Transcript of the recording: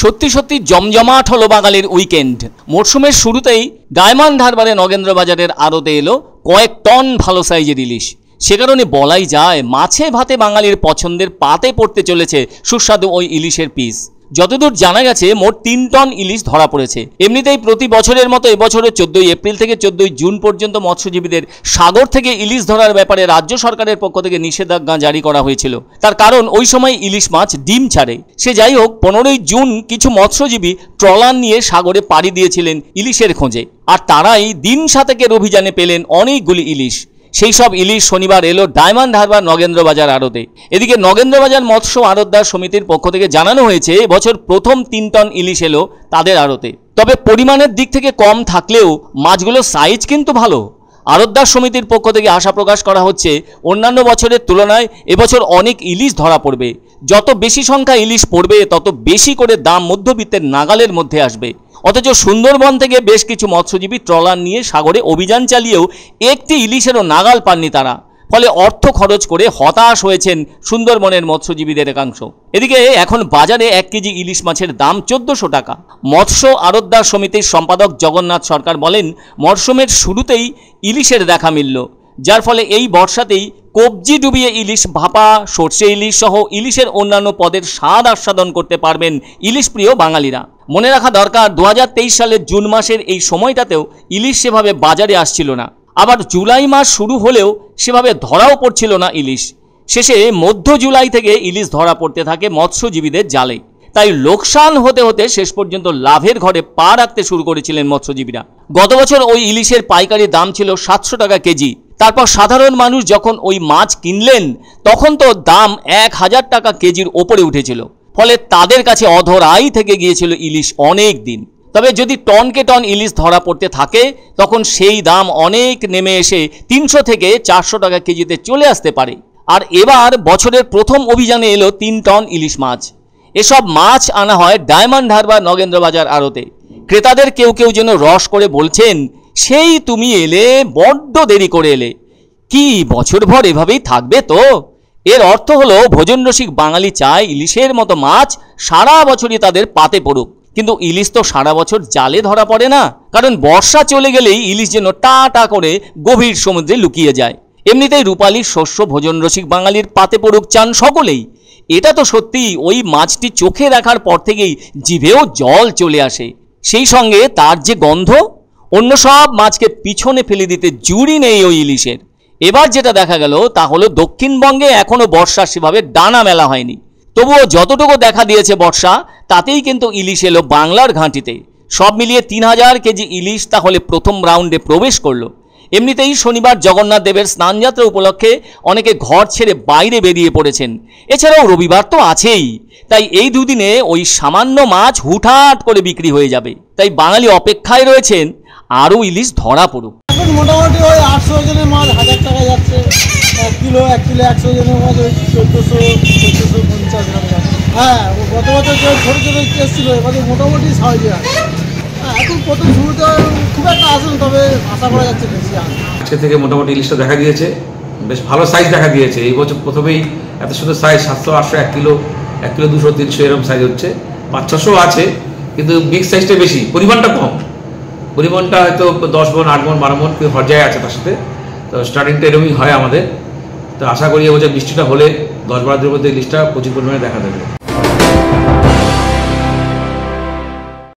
সত্যি সত্যি জমজমাট হলো বাঙালির উইকেন্ড। মরশুমের শুরুতেই ডায়মন্ড হারবারে নগেন্দ্র বাজারের আড়তে এলো কয়েক টন ভালো সাইজের ইলিশ। সে কারণে বলাই যায় মাছে ভাতে বাঙালির পছন্দের পাতে পড়তে চলেছে সুস্বাদু ওই ইলিশের পিস। যতদূর জানা গেছে মোট 3 টন ইলিশ ধরা পড়েছে। এমনিতেই প্রতি বছরের মতো এবছরও 14 এপ্রিল থেকে 14 জুন পর্যন্ত মৎস্যজীবীদের সাগর থেকে ইলিশ ধরার ব্যাপারে রাজ্য সরকারের পক্ষ থেকে নিষেধাজ্ঞা জারি করা হয়েছিল। তার কারণ ওই সময় ইলিশ মাছ ডিম ছাড়ে। সে যাই হোক, 15 জুন কিছু মৎস্যজীবী ট্রলার নিয়ে সাগরে পাড়ি দিয়েছিলেন ইলিশের খোঁজে, আর তারাই দিন 7 অভিযানে পেলেন অনেকগুলি ইলিশ। সেই সব ইলিশ শনিবার এলো ডায়মন্ড হারবার নগেন্দ্র বাজার আড়তে। এদিকে নগেন্দ্র বাজার মৎস্য আড়তদার সমিতির পক্ষ থেকে জানানো হয়েছে এবছর প্রথম 3 টন ইলিশ এলো তাদের আড়তে। তবে পরিমাণের দিক থেকে কম থাকলেও মাছগুলোর সাইজ কিন্তু ভালো। আড়তদার সমিতির পক্ষ থেকে আশা প্রকাশ করা হচ্ছে অন্যান্য বছরের তুলনায় এবছর অনেক ইলিশ ধরা পড়বে। যত বেশি সংখ্যা ইলিশ পড়বে তত বেশি করে দাম মধ্যবিত্তের নাগালের মধ্যে আসবে। অথচ সুন্দরবন থেকে বেশ কিছু মৎস্যজীবী ট্রলার নিয়ে সাগরে অভিযান চালিয়েও একটি ইলিশেরও নাগাল পাননি তারা। ফলে অর্থ খরচ করে হতাশ হয়েছেন সুন্দরবনের মৎস্যজীবীদের একাংশ। এদিকে এখন বাজারে 1 কেজি ইলিশ মাছের দাম 1400 টাকা। মৎস্য আড়তদার সমিতির সম্পাদক জগন্নাথ সরকার বলেন, মরশুমের শুরুতেই ইলিশের দেখা মিলল, যার ফলে এই বর্ষাতেই কবজি ডুবিয়ে ইলিশ ভাপা, সর্ষে ইলিশ সহ ইলিশের অন্যান্য পদের স্বাদ আস্বাদন করতে পারবেন ইলিশ প্রিয় বাঙালিরা। মনে রাখা দরকার 2023 সালের জুন মাসের এই সময়টাতেও ইলিশ সেভাবে বাজারে আসছিল না। আবার জুলাই মাস শুরু হলেও সেভাবে ধরাও পড়ছিল না ইলিশ। শেষে মধ্য জুলাই থেকে ইলিশ ধরা পড়তে থাকে মৎস্যজীবীদের জালে। তাই লোকসান হতে হতে শেষ পর্যন্ত লাভের ঘরে পা রাখতে শুরু করেছিলেন মৎস্যজীবীরা। গত বছর ওই ইলিশের পাইকারি দাম ছিল 700 টাকা কেজি। তারপর সাধারণ মানুষ যখন ওই মাছ কিনলেন তখন তো দাম 1000 টাকা কেজির ওপরে উঠেছিল। ফলে তাদের কাছে অধরাই থেকে গিয়েছিল ইলিশ অনেক দিন। তবে যদি টনকে টন ইলিশ ধরা পড়তে থাকে তখন সেই দাম অনেক নেমে এসে 300 থেকে 400 টাকা কেজিতে চলে আসতে পারে। আর এবার বছরের প্রথম অভিযানে এলো 3 টন ইলিশ মাছ। এসব মাছ আনা হয় ডায়মন্ড হারবার নগেন্দ্র বাজার আড়তে। ক্রেতাদের কেউ কেউ যেন রস করে বলছেন, সেই তুমি এলে, বড্ড দেরি করে এলে। কি বছরভর এভাবেই থাকবে তো? এর অর্থ হলো ভোজনরসিক বাঙালি চায় ইলিশের মতো মাছ সারা বছরই তাদের পাতে পড়ুক। কিন্তু ইলিশ তো সারা বছর জালে ধরা পড়ে না, কারণ বর্ষা চলে গেলেই ইলিশ যেন টা টা করে গভীর সমুদ্রে লুকিয়ে যায়। এমনিতেই রূপালী শস্য ভোজনরসিক বাঙালির পাতে পড়ুক চান সকলেই। এটা তো সত্যি, ওই মাছটি চোখে দেখার পর থেকেই জিভেও জল চলে আসে। সেই সঙ্গে তার যে গন্ধ, অন্য সব মাছকে পিছনে ফেলে দিতে জুড়ি নেই ওই ইলিশের। এবার যেটা দেখা গেল তা হলো দক্ষিণবঙ্গে এখনো বর্ষা সেভাবে ডানা মেলা হয়নি। তবুও যতটুকু দেখা দিয়েছে বর্ষা, তাতেই কিন্তু ইলিশ এলো বাংলার ঘাঁটিতে। সব মিলিয়ে 3000 কেজি ইলিশ তাহলে প্রথম রাউন্ডে প্রবেশ করলো। এমনিতেই শনিবার জগন্নাথ দেবের স্নানযাত্রা উপলক্ষে অনেকে ঘর ছেড়ে বাইরে বেরিয়ে পড়েছেন। এছাড়াও রবিবার তো আছেই, তাই এই দুদিনে ওই সামান্য মাছ হুটহাট করে বিক্রি হয়ে যাবে। তাই বাঙালি অপেক্ষায় রয়েছেন আরও ইলিশ ধরা পড়ুক। এখন মোটামুটি ওই 800 ওজনের মাছ 1000 টাকা যাচ্ছে। 1 কিলো 100 ওজনের মাছ ওই 1400-1450 টাকা। হ্যাঁ, গত বছর যে ছোটো ছোটো কেস ছিল, এবারে মোটামুটি সাহায্য আছে। এখন প্রথম শুরুতে খুব একটা আসেন, তবে আশা করা যাচ্ছে বেশি আসে। আজকে থেকে মোটামুটি ইলিশটা দেখা দিয়েছে, বেশ ভালো সাইজ দেখা দিয়েছে। এই বছর প্রথমেই এত সুন্দর সাইজ, 700, 800, 1 কিলো 200, 300 এরকম সাইজ হচ্ছে। 500-600 আছে, কিন্তু বিগ সাইজটা বেশি, পরিমাণটা কম। পরিমাণটা হয়তো 10 মণ, 8 মণ, 12 মণ পর্যায়ে আছে তার সাথে। তো স্টার্টিংটা এরকমই হয় আমাদের। তো আশা করি এবছর বৃষ্টিটা হলে 10-12 দিনের মধ্যে ইলিশটা প্রচুর পরিমাণে দেখা দেবে।